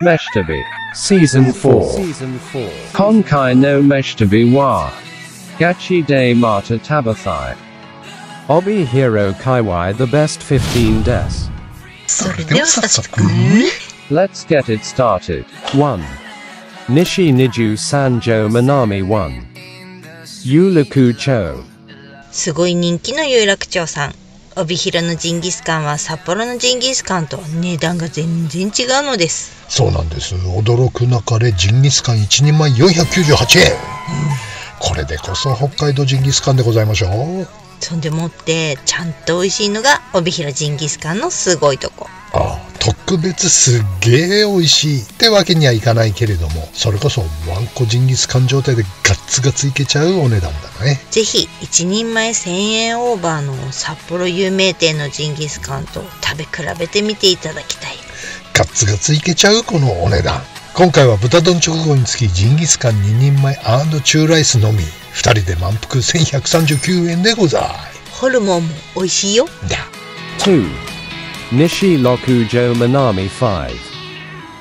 Meshtabi Season 4. Konkai no Meshtabi wa Gachi de Mata Tabathai Obi Hero Kaiwai the best 15 des. それでは早速 Let's get it started. 1. Nishi Niju Sanjo Manami 1. Yulaku Cho. すごい人気の有楽町さん。帯広のジンギスカンは札幌のジンギスカンと値段が全然違うのです。そうなんです。驚くなかれジンギスカン1人前498円、これでこそ北海道ジンギスカンでございましょう。そんでもってちゃんと美味しいのが帯広ジンギスカンのすごいとこ。ああ、特別すっげえ美味しいってわけにはいかないけれども、それこそワンコジンギスカン状態でガッツガツいけちゃうお値段だね。ぜひ1人前1000円オーバーの札幌有名店のジンギスカンと食べ比べてみていただきたい。ガッツガツいけちゃうこのお値段。今回は豚丼直後につきジンギスカン2人前&チューライスのみ、2人で満腹1139円でござい。ホルモンも美味しいよ。だ 2. Nishi Lokujo Manami 5.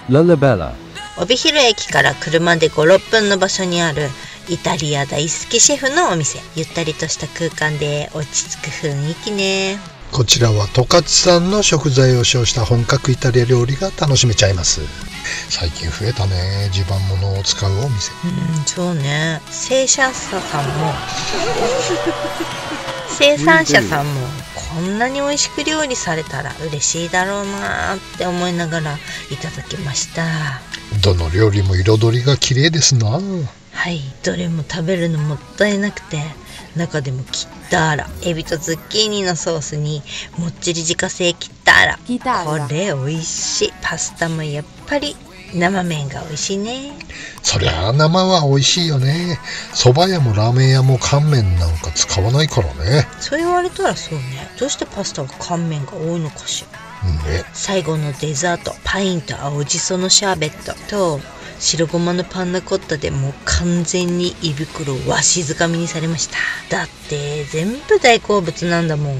Lullabella. 帯広駅から車で 5,6 分の場所にあるイタリア大好きシェフのお店。ゆったりとした空間で落ち着く雰囲気ね。こちらは十勝産の食材を使用した本格イタリア料理が楽しめちゃいます。最近増えたね、地盤物を使うお店。そうね。生産者さんも生産者さんもこんなに美味しく料理されたら嬉しいだろうなって思いながらいただきました。どの料理も彩りが綺麗ですな。はい、どれも食べるのもったいなくて、中でもキッターラ、エビとズッキーニのソースにもっちり自家製キッターラ、これ美味しい。パスタもやっぱり生麺が美味しいね。そりゃあ生は美味しいよね。蕎麦屋もラーメン屋も乾麺なんか使わないからね。そう言われたらそうね。どうしてパスタは乾麺が多いのかしらね。最後のデザート、パインと青じそのシャーベットと白ごまのパンナコッタでもう完全に胃袋をわしづかみにされました。だって全部大好物なんだもん。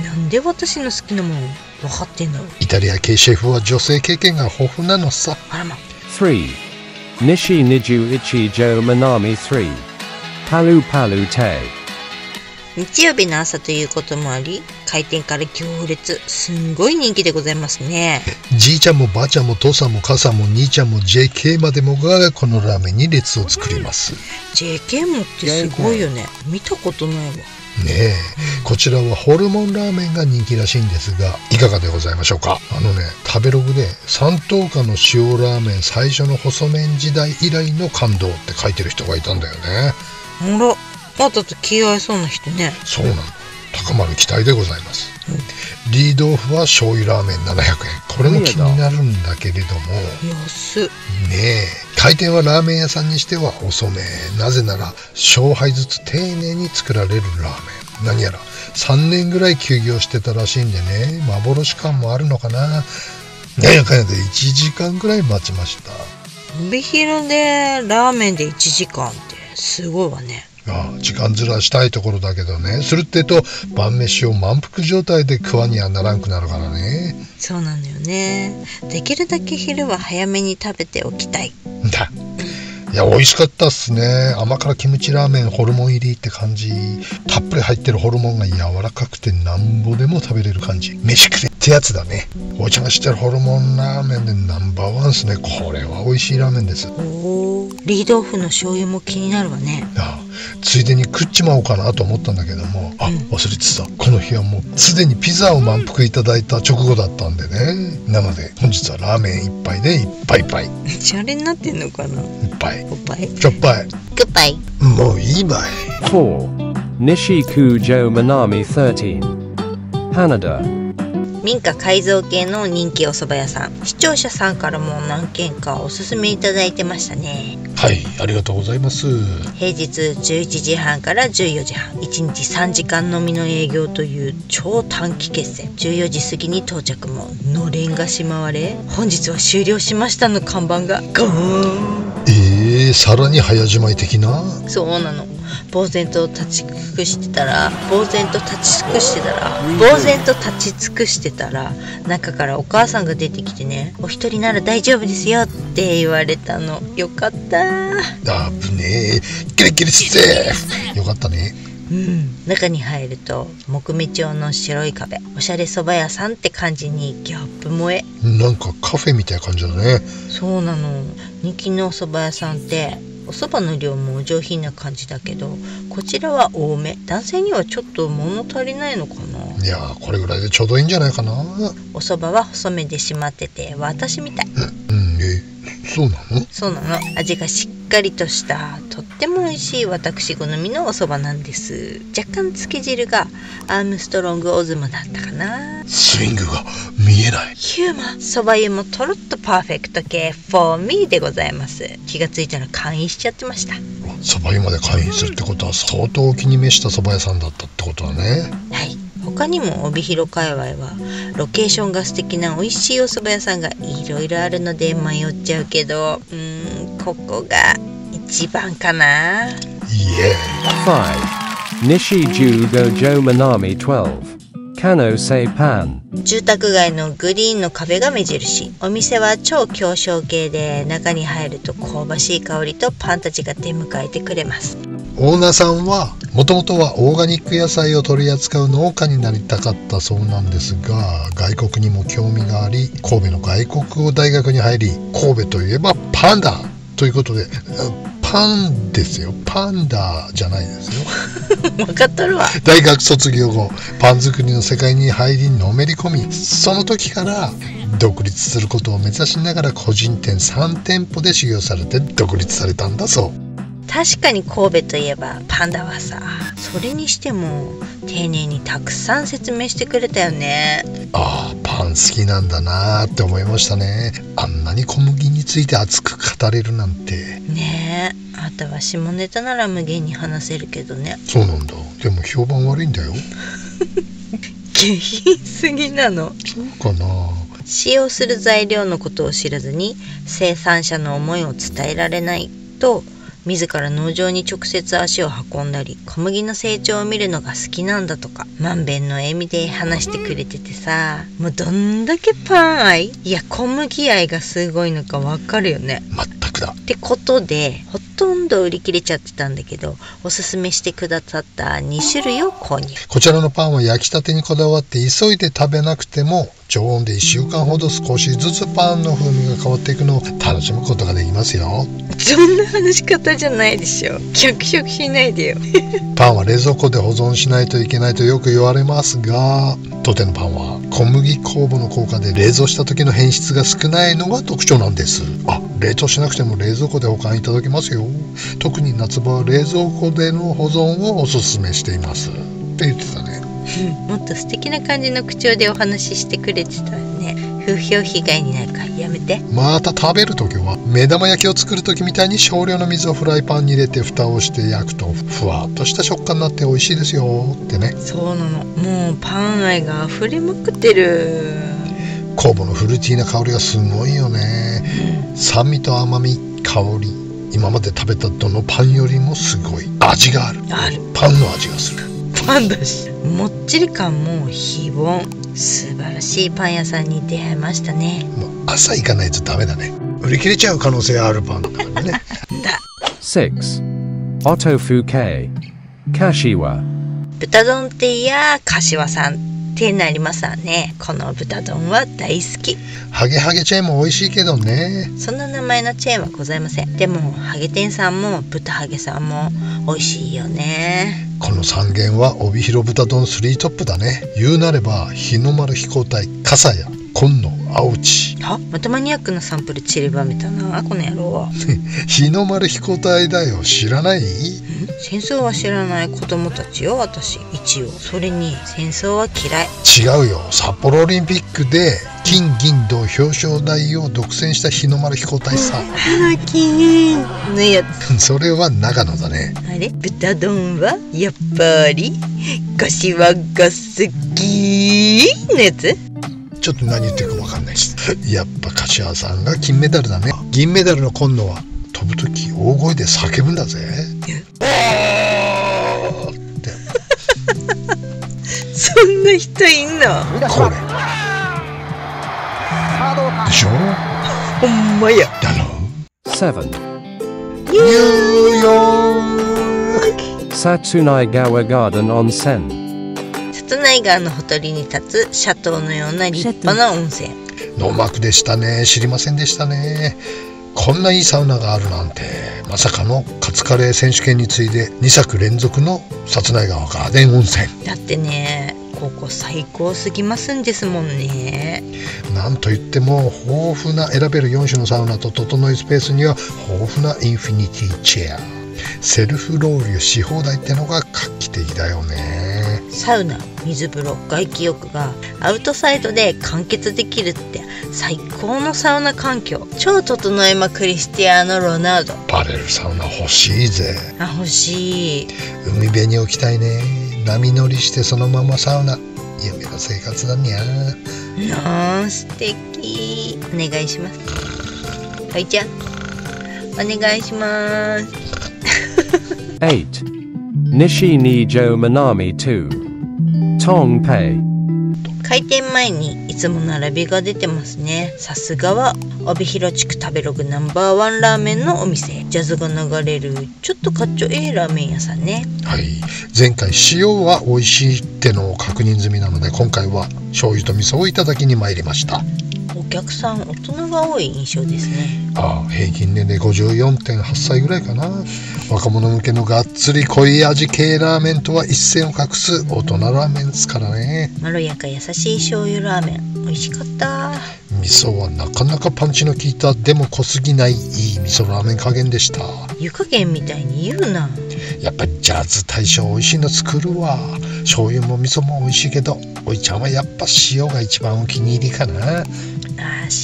なんで私の好きなもん分かってんの。イタリア系シェフは女性経験が豊富なのさ。あらま。 3. Nishi Niju Ichijo Manami 3. Palu Palu Te. 日曜日の朝ということもあり、開店から行列、すんごい人気でございますね。じいちゃんもばあちゃんも父さんも母さんも兄ちゃんも JK までもがこのラーメンに列を作ります。 JK もってすごいよね。見たことないわ。ねえ、こちらはホルモンラーメンが人気らしいんですが、いかがでございましょうか。食べログで三等価の塩ラーメン最初の細麺時代以来の感動って書いてる人がいたんだよね。あら、あと気合いそうな人ね。そうなの、高まる期待でございます。リードオフは醤油ラーメン700円。これも気になるんだけれども、安っねえ、開店はラーメン屋さんにしては遅め。なぜなら勝敗ずつ丁寧に作られるラーメン。何やら3年ぐらい休業してたらしいんでね、幻感もあるのかな。なんやかんやで1時間ぐらい待ちました。帯広でラーメンで1時間ってすごいわね。時間ずらしたいところだけどね、するってと晩飯を満腹状態で食わにはならんくなるからね。そうなのよね。できるだけ昼は早めに食べておきたい。だ、いや美味しかったっすね。甘辛キムチラーメンホルモン入りって感じ。たっぷり入ってるホルモンが柔らかくてなんぼでも食べれる感じ。飯くれってやつだね。お茶が知ってるホルモンラーメンでナンバーワンっすね。これは美味しいラーメンです。リードオフの醤油も気になるわね。ついでに食っちまおうかなと思ったんだけども、忘れてた。この日はもうすでにピザを満腹いただいた直後だったんでね。なので本日はラーメン一杯でいっぱいいっぱい。シャレになってんのかな。いっぱいおっぱいしょっぱい。グッバイ。もういいばい。 4. Nishi Kujo Manami 13. Hanada. 民家改造系の人気お蕎麦屋さん。視聴者さんからも何件かおすすめいただいてましたね。はい、ありがとうございます。平日11時半から14時半、1日3時間のみの営業という超短期決戦。14時過ぎに到着ものれんがしまわれ、本日は終了しましたの看板がゴーン。さらに早じまい的な。そうなの。呆然と立ち尽くしてたら中からお母さんが出てきてね、お一人なら大丈夫ですよって言われたの。よかった。あぶねえ、キレキレしてよかったね。中に入ると木目調の白い壁、おしゃれ蕎麦屋さんって感じにギャップ萌え。なんかカフェみたいな感じだね。そうなの。人気のお蕎麦屋さんってお蕎麦の量もお上品な感じだけど、こちらは多め。男性にはちょっと物足りないのかな。いやこれぐらいでちょうどいいんじゃないかな。お蕎麦は細めで締まってて私みたい。そうなの？そうなの。味がしっかりとしたとっても美味しい私好みのお蕎麦なんです。若干つけ汁がアームストロングオズムだったかな。スイングが見えない。ヒューマン蕎麦湯もとろっとパーフェクト系 for me でございます。気がついたら会員しちゃってました。蕎麦湯まで会員するってことは相当お気に召した蕎麦屋さんだったってことだね。はい。他にも帯広界隈はロケーションが素敵な美味しいお蕎麦屋さんがいろいろあるので迷っちゃうけど、ここが一番かな。5. Nishi Jugo Manami 12. Kano Seipan。住宅街のグリーンの壁が目印。お店は超狭小系で、中に入ると香ばしい香りとパンたちが出迎えてくれます。オーナーさんはもともとはオーガニック野菜を取り扱う農家になりたかったそうなんですが、外国にも興味があり、神戸の外国語大学に入り、神戸といえばパンダということで、パンですよ、パンダじゃないですよ。分かっとるわ。大学卒業後パン作りの世界に入りのめり込み、その時から独立することを目指しながら個人店3店舗で修行されて独立されたんだそう。確かに神戸といえばパンダはさ、それにしても丁寧にたくさん説明してくれたよね。ああ、パン好きなんだなーって思いましたね。あんなに小麦について熱く語れるなんてねえ。あんたは下ネタなら無限に話せるけどね。そうなんだ。でも評判悪いんだよ。下品すぎなの。そうかな。使用する材料のことを知らずに生産者の思いを伝えられないと、自ら農場に直接足を運んだり小麦の成長を見るのが好きなんだとか、満遍の笑みで話してくれててさ、もうどんだけパン愛、いや小麦愛がすごいのかわかるよね。全くだ。ってことでほとんど売り切れちゃってたんだけど、おすすめしてくださった2種類を購入。こちらのパンは焼きたてにこだわって急いで食べなくても常温で1週間ほど少しずつパンの風味が変わっていくのを楽しむことができますよ。そんな話し方じゃないでしょ。脚色しないでよ。パンは冷蔵庫で保存しないといけないとよく言われますが、当店のパンは小麦酵母の効果で冷蔵した時の変質が少ないのが特徴なんです。冷凍しなくても冷蔵庫で保管いただけますよ。特に夏場は冷蔵庫での保存をおすすめしていますって言ってたね。もっと素敵な感じの口調でお話ししてくれてたね。風評被害になるからやめて。また食べるときは目玉焼きを作るときみたいに少量の水をフライパンに入れて蓋をして焼くとふわっとした食感になって美味しいですよってね。そうなの。もうパン愛が溢れまくってる。酵母のフルーティーな香りがすごいよね。酸味と甘み、香り、今まで食べたどのパンよりもすごい味がある。パンの味がする。パンだし、もっちり感も非凡。素晴らしいパン屋さんに出会いましたね。もう朝行かないとダメだね。売り切れちゃう可能性あるパンだからね。6. Otofuke Kashiwa。豚丼っていや柏さんってなりますわね。この豚丼は大好き。ハゲハゲチェーンも美味しいけどね。そんな名前のチェーンはございません。でもハゲ店さんも豚ハゲさんも美味しいよね。この3軒は帯広豚丼3トップだね。言うなれば日の丸飛行隊、笠谷、今野、青内。またマニアックなサンプル散りばめたなこの野郎は。日の丸飛行隊だよ、知らない？戦争は知らない子供たちよ私一応。それに戦争は嫌い。違うよ。札幌オリンピックで金銀銅表彰台を独占した日の丸飛行隊さ。金のやつ。それは長野だね。あれ豚丼はやっぱり柏が好きのやつ。ちょっと何言ってるか分かんないし。やっぱ柏さんが金メダルだね。銀メダルの今野は飛ぶ時大大声で叫ぶんだぜ。おーってそんな人いんの？これでしょ。ほんまや。だろ。7. ニューヨーク。 Satsunaigawa Garden Onsen. 瀬戸内川のほとりに立つシャトーのような立派な温泉。ノーマークでしたね。知りませんでしたね。こんないいサウナがあるなんて。まさかのカツカレー選手権に次いで2作連続の薩内川ガーデン温泉。だってね、ここ最高すぎますんですもんね。なんといっても豊富な選べる4種のサウナと整いスペースには豊富なインフィニティチェア、セルフロウリュし放題ってのが画期的だよね。サウナ、水風呂、外気浴がアウトサイドで完結できるって最高のサウナ環境。超整えまクリスティアーノ・ロナウド。バレルサウナ欲しいぜ。あ、欲しい。海辺に置きたいね。波乗りしてそのままサウナ。夢の生活だにゃ。素敵。お願いします。はいちゃん、お願いします。8. Nishi Nijo Manami 2. Tongpei. 開店前にいつも並びが出てますね。さすがは帯広地区食べログNo.1ラーメンのお店。ジャズが流れるちょっとかっちょええラーメン屋さんね。はい、前回塩は美味しいってのを確認済みなので、今回は醤油と味噌をいただきに参りました。お客さん大人が多い印象ですね。平均年齢 54.8 歳ぐらいかな。若者向けのがっつり濃い味系ラーメンとは一線を画す大人ラーメンですからね。まろやか優しい醤油ラーメン美味しかった。味噌はなかなかパンチの効いたでも濃すぎないいい味噌ラーメン加減でした。湯加減みたいに言うな。やっぱりジャズ大将美味しいの作るわ。醤油も味噌も美味しいけど、おいちゃんはやっぱ塩が一番お気に入りかな。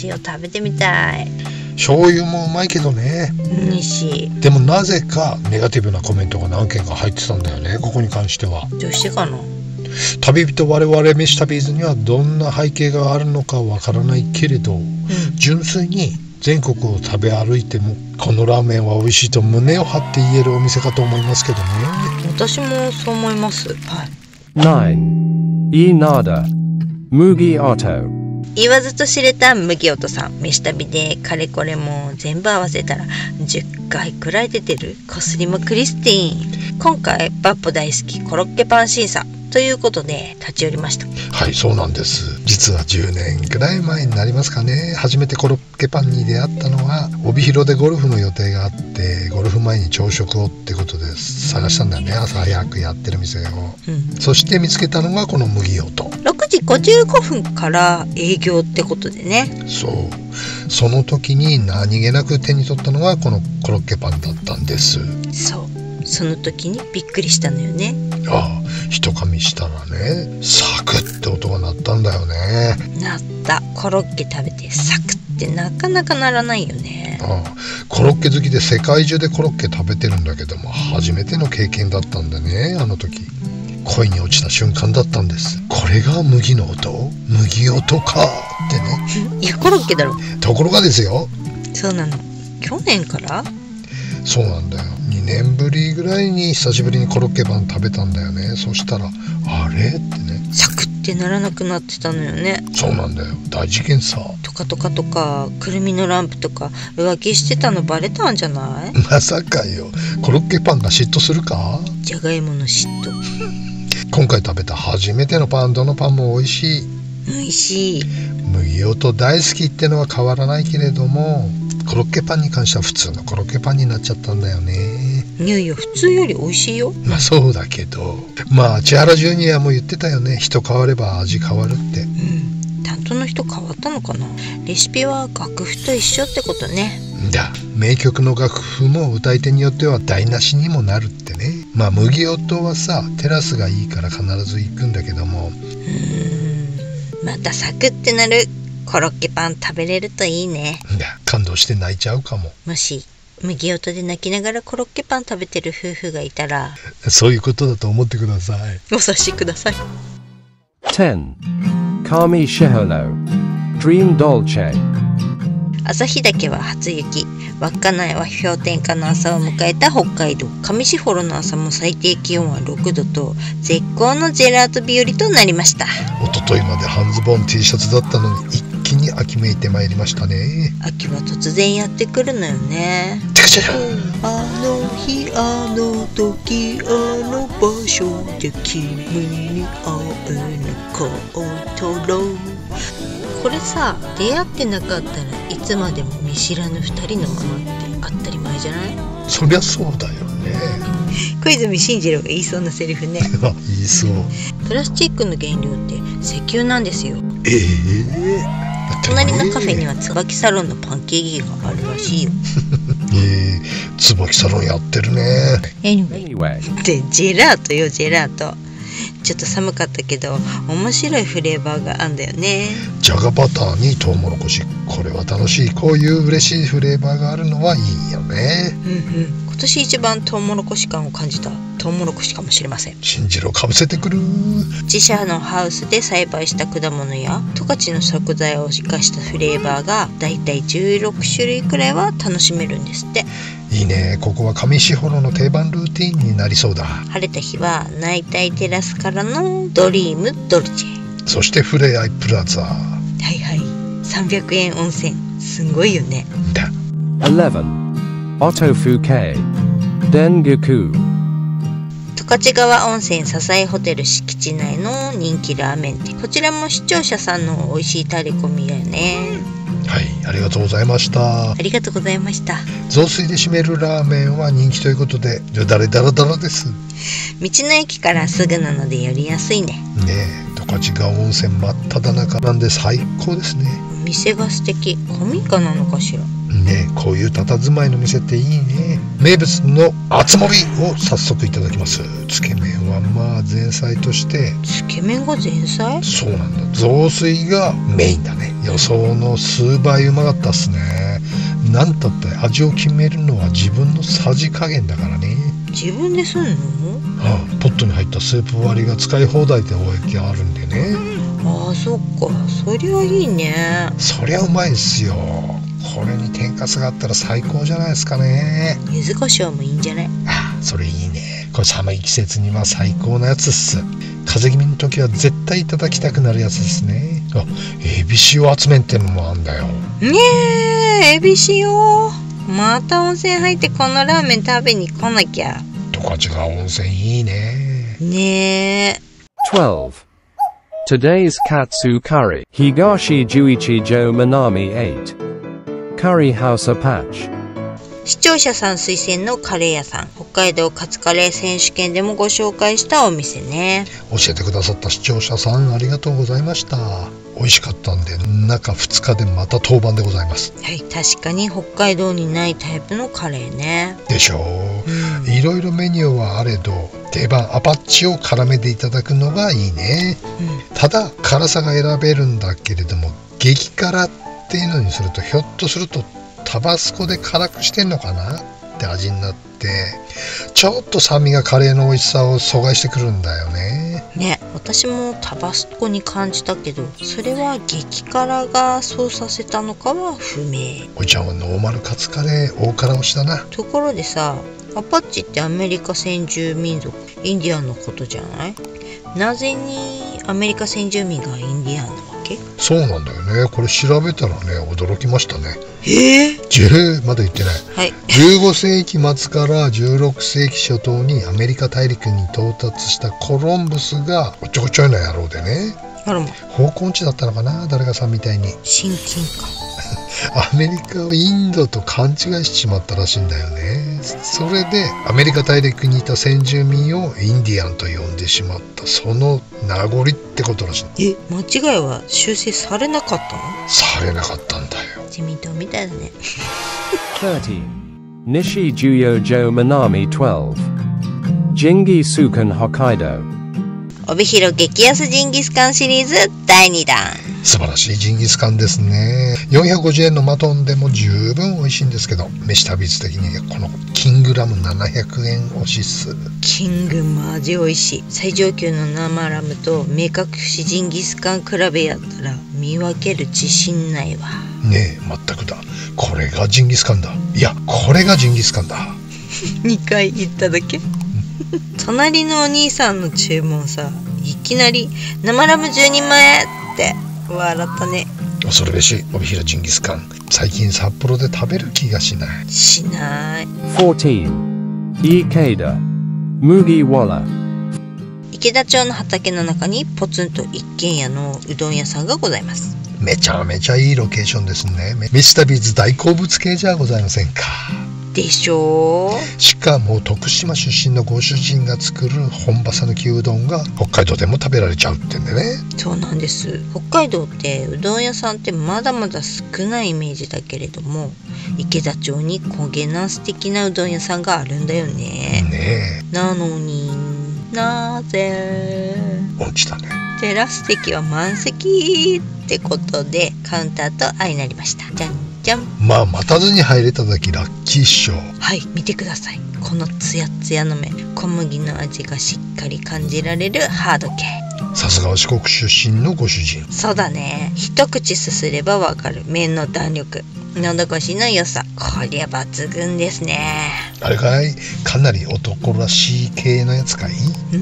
塩食べてみたい。醤油もうまいけどね。美味しい。でもなぜかネガティブなコメントが何件か入ってたんだよね、ここに関しては。どうしてかな。旅人我々飯旅ーズにはどんな背景があるのかわからないけれど、純粋に全国を食べ歩いてもこのラーメンは美味しいと胸を張って言えるお店かと思いますけどね。私もそう思います。はい。9. Inada Mugi Otto. 言わずと知れた麦音さん。飯旅でかれこれも全部合わせたら10回くらい出てるコスリモクリスティーン。今回バッポ大好きコロッケパン審査ということで立ち寄りました。はい、そうなんです。実は10年くらい前になりますかね。初めてコロッケパンに出会ったのは帯広でゴルフの予定があって、ゴルフ前に朝食をってことで探したんだよね。朝早くやってる店を、そして見つけたのがこの麦音。6時55分から営業ってことでね。そう、その時に何気なく手に取ったのがこのコロッケパンだったんです。そう、その時にびっくりしたのよね。一噛みしたらね、サクッって音が鳴ったんだよね。鳴った。コロッケ食べてサクってなかなかならないよね。コロッケ好きで世界中でコロッケ食べてるんだけども、初めての経験だったんだね。あの時恋に落ちた瞬間だったんです。これが麦の音、麦音かってね。いや、コロッケだろ。ところがですよ。そうなの。去年から？そうなんだよ。2年ぶりぐらいに久しぶりにコロッケパン食べたんだよね。そしたらあれってね、サクってならなくなってたのよね。そうなんだよ、大事件さ。トカトカとかくるみのランプとか浮気してたのバレたんじゃない？まさかよ。コロッケパンが嫉妬するか？じゃがいもの嫉妬。今回食べた初めてのパン、どのパンも美味しい。美味しい。麦音大好きってのは変わらないけれども、コロッケパンに関しては普通のコロッケパンになっちゃったんだよね。いやいや、普通より美味しいよ。まあそうだけど、千原ジュニアも言ってたよね。人変われば味変わるって。担当の人変わったのかな。レシピは楽譜と一緒ってことね。名曲の楽譜も歌い手によっては台無しにもなるってね。麦音はさ、テラスがいいから必ず行くんだけども、またサクってなるコロッケパン食べれるといいね。感動して泣いちゃうかも。もし麦音で泣きながらコロッケパン食べてる夫婦がいたら、そういうことだと思ってください。お察しください。10. Kami Shiholo Dream Dolce. 旭岳は初雪、稚内は氷点下の朝を迎えた北海道、上士幌の朝も最低気温は6度と絶好のジェラート日和となりました。一昨日まで半ズボン T シャツだったのに一気に秋めいてまいりましたね。秋は突然やってくるのよね。てかちゃあの日あの時あの場所で君に会えなかったら、これさ、出会ってなかったらいつまでも見知らぬ二人のままって当たり前じゃない？そりゃそうだよね。小泉進次郎が言いそうなセリフね。言いそう。プラスチックの原料って石油なんですよ。隣隣のカフェには椿サロンのパンケーキがあるらしいよ。椿サロンやってるね。Anyway. で、ジェラートよ、ジェラート。ちょっと寒かったけど面白いフレーバーがあんだよね。じゃがバターにトウモロコシ、これは楽しい。こういう嬉しいフレーバーがあるのはいいよね。今年一番トウモロコシ感を感じたトウモロコシかもしれません。信じろ、かぶせてくる。自社のハウスで栽培した果物や十勝の食材を生かしたフレーバーがだいたい16種類くらいは楽しめるんですって。いいね。ここは上士幌の定番ルーティンになりそうだ。晴れた日は内帯テラスからのドリームドルチェ、そしてフレアイプラザはいはい、300円温泉、すごいよね。だ。11. Otofuke Dengaku. 十勝川温泉笹井ホテル敷地内の人気ラーメン店、こちらも視聴者さんの美味しいタレコミだよね。はい、ありがとうございました。ありがとうございました。雑炊で締めるラーメンは人気ということで、よだれだらだらです。道の駅からすぐなので寄りやすいね。ねえ、十勝川温泉真っ只中なんで最高ですね。お店が素敵。古民家なのかしら。ねえ、こういう佇まいの店っていいね。名物の厚盛りを早速いただきます。つけ麺はまあ前菜として。つけ麺が前菜？そうなんだ。雑炊がメインだね。予想の数倍うまかったっすね。なんたって味を決めるのは自分のさじ加減だからね。自分ですんの？ポットに入ったスープ割りが使い放題で置いてあるんでね。ああ、そっか。そりゃいいね。そりゃうまいっすよ。これに天かすがあったら最高じゃないですかね。柚子胡椒もいいんじゃない？あ、それいいね。これ寒い季節には最高なやつっす。風邪気味の時は絶対いただきたくなるやつですね。あ、エビ塩厚麺ってのもあんだよ。ねえ、エビ塩。また温泉入ってこのラーメン食べに来なきゃ。十勝川温泉いいね。ねえ。12. Today's Katsu Curry. Higashi Juichijo Manami 8. Curry House Apache. 視聴者さん推薦のカレー屋さん、北海道カツカレー選手権でもご紹介したお店ね。教えてくださった視聴者さんありがとうございました。美味しかったんで中2日でまた当番でございます。はい、確かに北海道にないタイプのカレーね。でしょう、いろいろメニューはあれど定番アパッチを辛めでいただくのがいいね、ただ辛さが選べるんだけれども激辛っていうのにするとひょっとするとタバスコで辛くしてんのかなって味になってちょっと酸味がカレーの美味しさを阻害してくるんだよね。ね、私もタバスコに感じたけどそれは激辛がそうさせたのかは不明。おいちゃんはノーマルカツカレー大辛推しだな。ところでさ、アパッチってアメリカ先住民族インディアンのことじゃない？なぜにアメリカ先住民がインディアンなわけ？そうなんだよね。これ調べたらね驚きましたね。まだ言ってない、はい、15世紀末から16世紀初頭にアメリカ大陸に到達したコロンブスがおっちょこちょいな野郎でね、方向音痴だったのかな誰かさんみたいに。親近感アメリカをインドと勘違いしちまったらしいんだよね。それでアメリカ大陸にいた先住民をインディアンと呼んでしまったその名残ってことらしい。間違いは修正されなかったの？されなかったんだよ。自民党みたいだね。13. Nishi Juyojo Manami 12. Jingi Sukan Hokkaido. 帯広激安ジンギスカンシリーズ第2弾。素晴らしいジンギスカンですね。450円のマトンでも十分美味しいんですけど飯旅率的にこのキングラム700円推しっす。キングマジ美味しい。最上級の生ラムと目隠しジンギスカン比べやったら見分ける自信ないわ。ねえ、全くだ。これがジンギスカンだ。いや、これがジンギスカンだ。2回言っただけ隣のお兄さんの注文さ、いきなり生ラム10人前って笑ったね。恐るべし帯広ジンギスカン、最近札幌で食べる気がしない。しない。14. Ikeda Mugiwara。 池田町の畑の中にポツンと一軒家のうどん屋さんがございます。めちゃめちゃいいロケーションですね。飯旅ズ大好物系じゃございませんか。でしょう。しかも徳島出身のご主人が作る本場讃岐うどんが北海道でも食べられちゃうってんでね。そうなんです。北海道ってうどん屋さんってまだまだ少ないイメージだけれども、池田町に焦げな素敵なうどん屋さんがあるんだよね。ねえ。なのになぜ音痴だね。テラス席は満席ってことでカウンターと相なりました。じゃんじゃん。まあ待たずに入れただけラッキーっしょ。はい、見てください。このツヤツヤの麺、小麦の味がしっかり感じられるハード系。さすがは四国出身のご主人。そうだね。一口すすればわかる麺の弾力、喉越しの良さ、こりゃ抜群ですね。あれかい、かなり男らしい系のやつかい。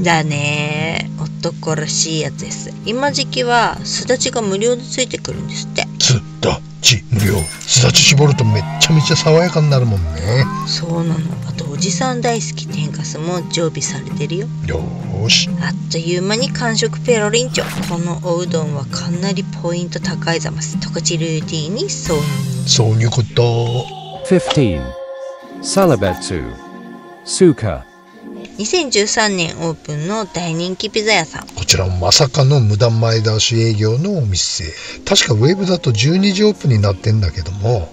だね、男らしいやつです。今時期はすだちが無料でついてくるんですって。すだち無料。すだち絞るとめっちゃめちゃ爽やかになるもんね。そうなの。あとおじさん大好き天かすも常備されてるよ。よーし。あっという間に完食ペロリンチョ。このおうどんはかなりポイント高いざます。十勝ルーティーに挿入。そういうこと。15. Salabetsu Suka。 2013年オープンの大人気ピザ屋さん。こちらもまさかの無駄前倒し営業のお店。確かウェブだと12時オープンになってんだけども、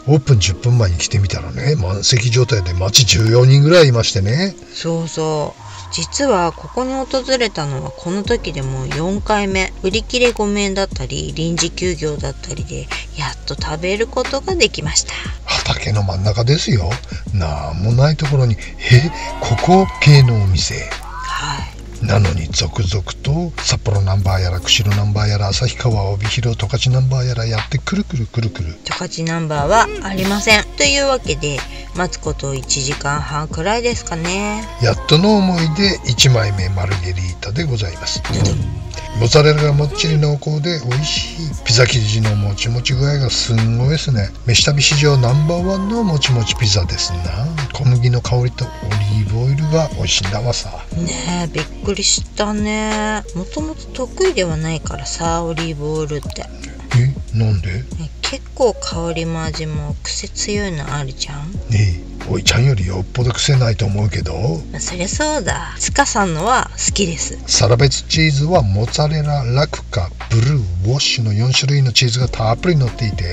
オープン10分前に来てみたらね、満席状態で待ち14人ぐらいいましてね。そうそう。実はここに訪れたのはこの時でも4回目。売り切れごめんだったり臨時休業だったりでやっと食べることができました。畑の真ん中ですよ。なんもないところにここ系のお店。はい。なのに続々と札幌ナンバーやら釧路ナンバーやら旭川帯広十勝ナンバーやらやってくるくるくるくる。十勝ナンバーはありません。というわけで待つこと1時間半くらいですかね。やっとの思いで1枚目マルゲリータでございます。モッツァレラがもっちり濃厚で美味しい。ピザ生地のもちもち具合がすんごいですね。飯旅史上ナンバーワンのもちもちピザですな。小麦の香りとオリーブオイルが美味しいんだわさ。ねえ、びっくりしたね。もともと得意ではないからさ、オリーブオイルって。なんで？結構香りも味も癖強いのあるじゃん。おいちゃんよりよっぽど癖ないと思うけど。そりゃそうだ。つかさんのは好きです。サラベツチーズはモッツァレラ、ラクカ、ブルー、ウォッシュの4種類のチーズがたっぷり乗っていて、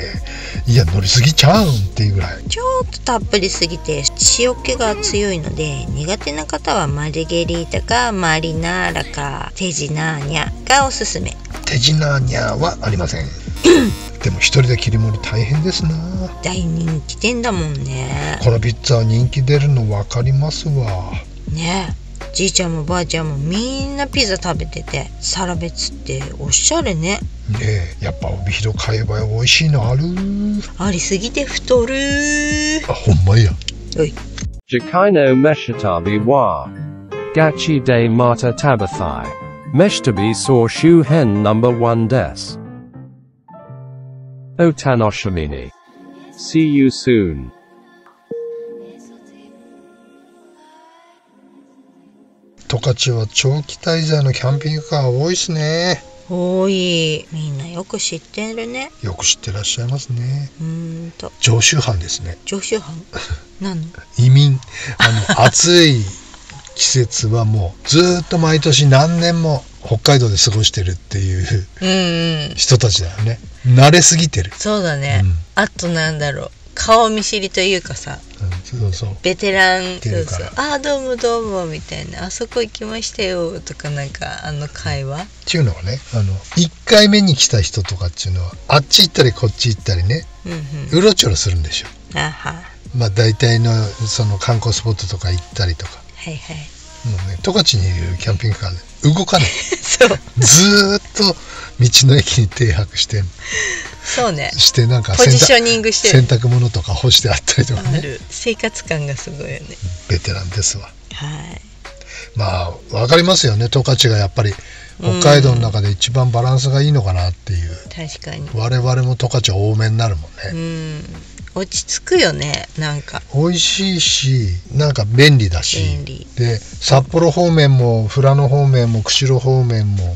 いや乗りすぎちゃうんっていうぐらい。ちょっとたっぷりすぎて塩気が強いので、苦手な方はマルゲリータかマリナーラかテジナーニャがおすすめ。テジナーニャはありません。でも一人で切り盛り大変ですな。大人気店だもんね。このピッツァは人気出るの分かりますわね。え、じいちゃんもばあちゃんもみんなピザ食べてて、サラベツっておしゃれね。ねえ、やっぱ帯広買えば美味しいのある。ありすぎて太る。あ、ほんまや。おい。Jakaino Meshitabi wa Gachi de Mata Tabathai Meshtabi Saw Shu Hen No.1 Des Otanoshamini. See you soon. 十勝は長期滞在のキャンピングカー多いですね。多い。みんなよく知ってるね。よく知ってらっしゃいますね。常習犯ですね。常習犯何の？移民。暑い季節はもうずっと毎年何年も北海道で過ごしてるっていう人たちだよね。慣れすぎてる。そうだね。あとなんだろう、顔見知りというかさ、そうベテラン。そうそう。あ、どうもどうもみたいな、あそこ行きましたよとか、なんか会話っていうのはね、1回目に来た人とかっていうのはあっち行ったりこっち行ったりね、うろちょろするんでしょ。まあ大体のその観光スポットとか行ったりとか。はいはい。もうね、十勝にいるキャンピングカーで動かない。そう。ずーっと道の駅に停泊してそうね。なんかポジショニングしてる。洗濯物とか干してあったりとかね。ある。生活感がすごいよね。ベテランですわ。はい。まあわかりますよね。十勝がやっぱり北海道の中で一番バランスがいいのかなっていう。確かに。我々も十勝多めになるもんね。落ち着くよね。なんか美味しいし、なんか便利だし。便利で札幌方面も富良野方面も釧路方面も、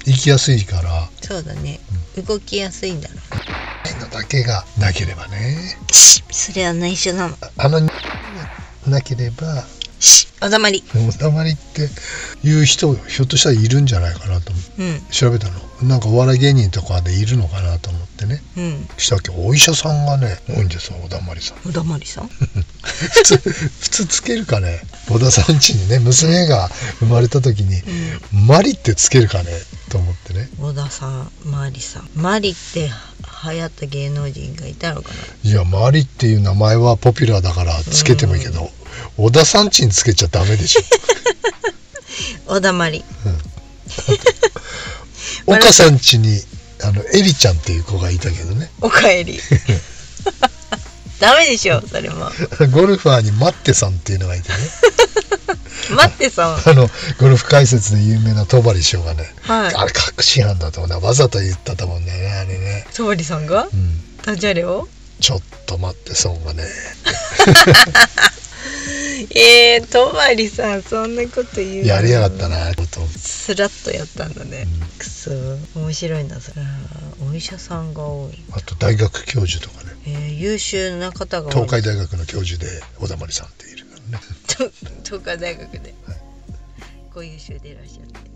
行きやすいから。そうだね。動きやすいんだろう。のだけがなければね。それは内緒なの。なければ。おだまり。おだまりっていう人ひょっとしたらいるんじゃないかなと思って、調べたの。なんかお笑い芸人とかでいるのかなと思ってね。したっけお医者さんがね多いんですよ。おだまりさん。おだまりさん。普通つけるかね。小田さん家にね娘が生まれた時に、マリってつけるかねと思ってね。小田さん、マリさん。マリって流行った芸能人がいたのかな。いやマリっていう名前はポピュラーだからつけてもいいけど、小田さん家につけちゃダメでしょ。おだまり。岡さん家にエリちゃんっていう子がいたけどね。おかえり。ダメでしょそれも。ゴルファーにマッテさんっていうのがいてね。マッテさん。ゴルフ解説で有名な戸張師匠がね、はい、あれ確信犯だと思うな。わざと言ったと思うんだよねあれね。戸張さんが？ダジャレを？ちょっと待ってそんがね。戸張さんそんなこと言う。やりやがったなと。スラッとやったんだね。くそ面白いなそれ。お医者さんが多い。あと大学教授とかね。優秀な方が多い。東海大学の教授で小田まりさんっているからね。東海大学で、ご優秀でいらっしゃって。